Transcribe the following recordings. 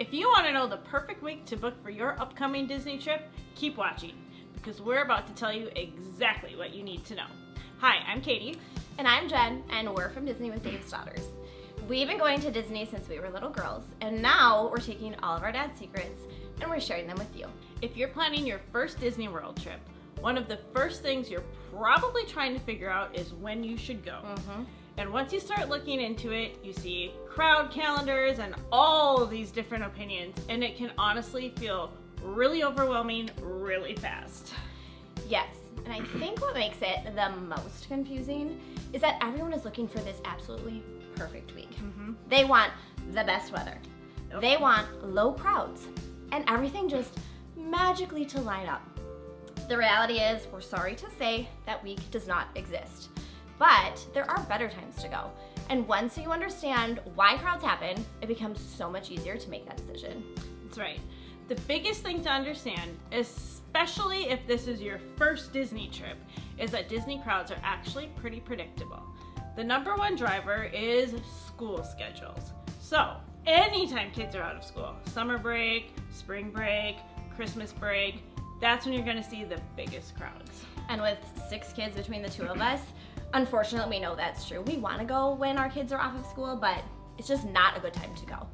If you want to know the perfect week to book for your upcoming Disney trip, keep watching, because we're about to tell you exactly what you need to know. Hi, I'm Katie. And I'm Jen, and we're from Disney with Dave's Daughters. We've been going to Disney since we were little girls, and now we're taking all of our dad's secrets and we're sharing them with you. If you're planning your first Disney World trip, one of the first things you're probably trying to figure out is when you should go. And once you start looking into it, you see crowd calendars and all of these different opinions, and it can honestly feel really overwhelming really fast. Yes, and I think what makes it the most confusing is that everyone is looking for this absolutely perfect week. They want the best weather. They want low crowds and everything just magically to line up. The reality is, we're sorry to say, that week does not exist. But there are better times to go. And once you understand why crowds happen, it becomes so much easier to make that decision. That's right. The biggest thing to understand, especially if this is your first Disney trip, is that Disney crowds are actually pretty predictable. The number one driver is school schedules. So, anytime kids are out of school, summer break, spring break, Christmas break, that's when you're gonna see the biggest crowds. And with 6 kids between the two of us, unfortunately we know that's true. We wanna go when our kids are off of school, but it's just not a good time to go.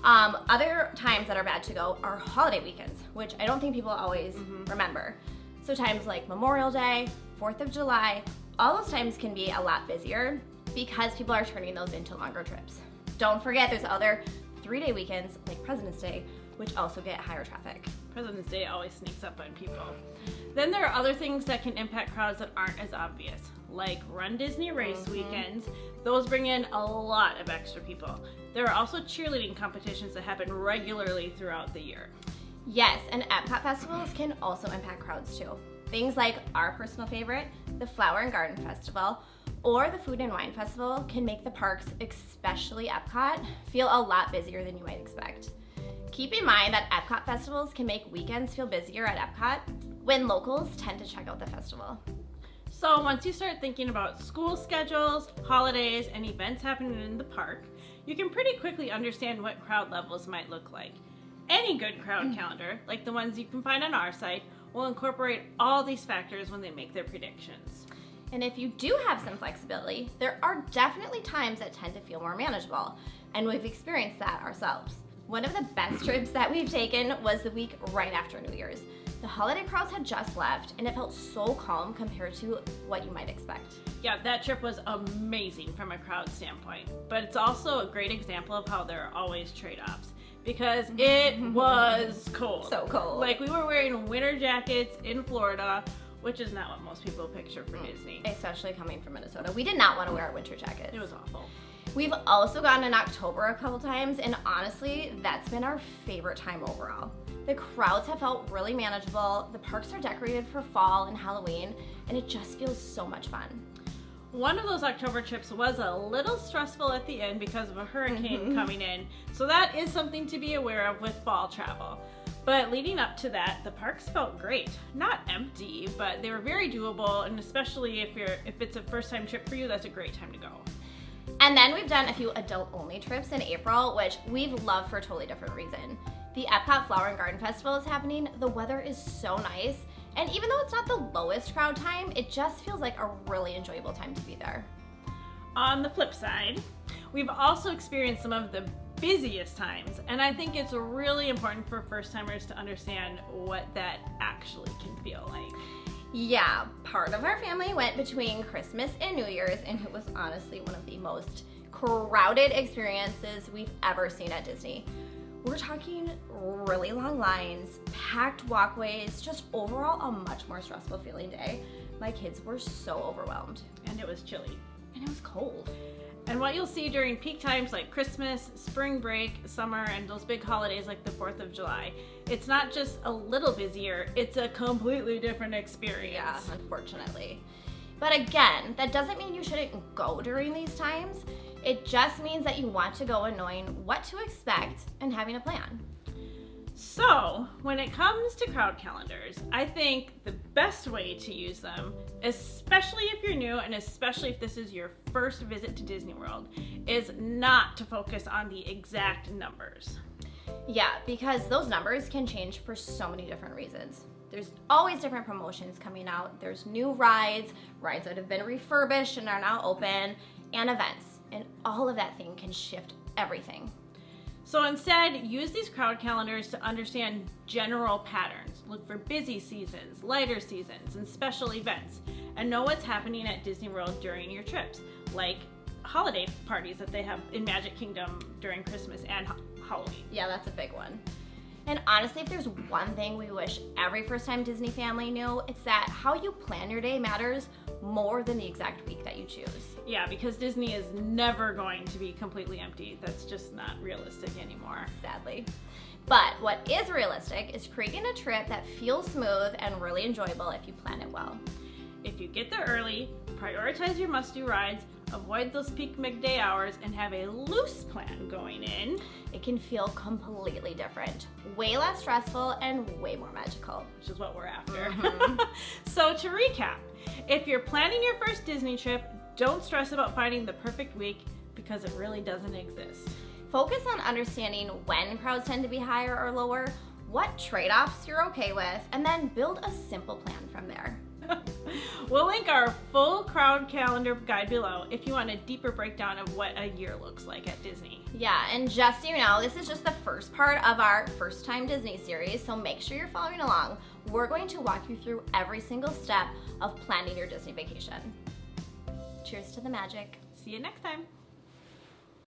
Other times that are bad to go are holiday weekends, which I don't think people always remember. So times like Memorial Day, 4th of July, all those times can be a lot busier because people are turning those into longer trips. Don't forget there's other 3-day weekends like President's Day, which also get higher traffic. President's Day always sneaks up on people. Then there are other things that can impact crowds that aren't as obvious, like runDisney race weekends. Those bring in a lot of extra people. There are also cheerleading competitions that happen regularly throughout the year. Yes, and EPCOT festivals can also impact crowds too. Things like our personal favorite, the Flower and Garden Festival, or the Food and Wine Festival can make the parks, especially EPCOT, feel a lot busier than you might expect. Keep in mind that EPCOT festivals can make weekends feel busier at EPCOT when locals tend to check out the festival. So once you start thinking about school schedules, holidays, and events happening in the park, you can pretty quickly understand what crowd levels might look like. Any good crowd calendar, like the ones you can find on our site, will incorporate all these factors when they make their predictions. And if you do have some flexibility, there are definitely times that tend to feel more manageable, and we've experienced that ourselves. One of the best trips that we've taken was the week right after New Year's. The holiday crowds had just left, and it felt so calm compared to what you might expect. Yeah, that trip was amazing from a crowd standpoint, but it's also a great example of how there are always trade-offs, because it was cold. So cold. Like, we were wearing winter jackets in Florida, which is not what most people picture for Disney. Especially coming from Minnesota. We did not want to wear our winter jackets. It was awful. We've also gone in October a couple times, and honestly, that's been our favorite time overall. The crowds have felt really manageable, the parks are decorated for fall and Halloween, and it just feels so much fun. One of those October trips was a little stressful at the end because of a hurricane coming in, so that is something to be aware of with fall travel. But leading up to that, the parks felt great. Not empty, but they were very doable, and especially if it's a first-time trip for you, that's a great time to go. And then we've done a few adult-only trips in April, which we've loved for a totally different reason. The EPCOT Flower and Garden Festival is happening, the weather is so nice, and even though it's not the lowest crowd time, it just feels like a really enjoyable time to be there. On the flip side, we've also experienced some of the busiest times, and I think it's really important for first-timers to understand what that actually can feel like. Yeah, part of our family went between Christmas and New Year's, and it was honestly one of the most crowded experiences we've ever seen at Disney. We're talking really long lines, packed walkways, just overall a much more stressful feeling day. My kids were so overwhelmed. And it was chilly. And it was cold. And what you'll see during peak times like Christmas, spring break, summer, and those big holidays like the 4th of July, it's not just a little busier, it's a completely different experience. Yeah, unfortunately. But again, that doesn't mean you shouldn't go during these times. It just means that you want to go and knowing what to expect and having a plan. So, when it comes to crowd calendars, I think the best way to use them, especially if you're new and especially if this is your first visit to Disney World, is not to focus on the exact numbers. Yeah, because those numbers can change for so many different reasons. There's always different promotions coming out. There's new rides that have been refurbished and are now open, and events. And all of that thing can shift everything. So instead, use these crowd calendars to understand general patterns. Look for busy seasons, lighter seasons, and special events. And know what's happening at Disney World during your trips, like holiday parties that they have in Magic Kingdom during Christmas and Halloween. Yeah, that's a big one. And honestly, if there's one thing we wish every first-time Disney family knew, it's that how you plan your day matters more than the exact week that you choose. Yeah, because Disney is never going to be completely empty. That's just not realistic anymore. Sadly. But what is realistic is creating a trip that feels smooth and really enjoyable if you plan it well. If you get there early, prioritize your must-do rides, avoid those peak midday hours, and have a loose plan going in, it can feel completely different, way less stressful, and way more magical. Which is what we're after. So to recap, if you're planning your first Disney trip, don't stress about finding the perfect week because it really doesn't exist. Focus on understanding when crowds tend to be higher or lower, what trade-offs you're okay with, and then build a simple plan from there. We'll link our full crowd calendar guide below if you want a deeper breakdown of what a year looks like at Disney. Yeah, and just so you know, this is just the first part of our First Time Disney series, so make sure you're following along. We're going to walk you through every single step of planning your Disney vacation. Cheers to the magic. See you next time.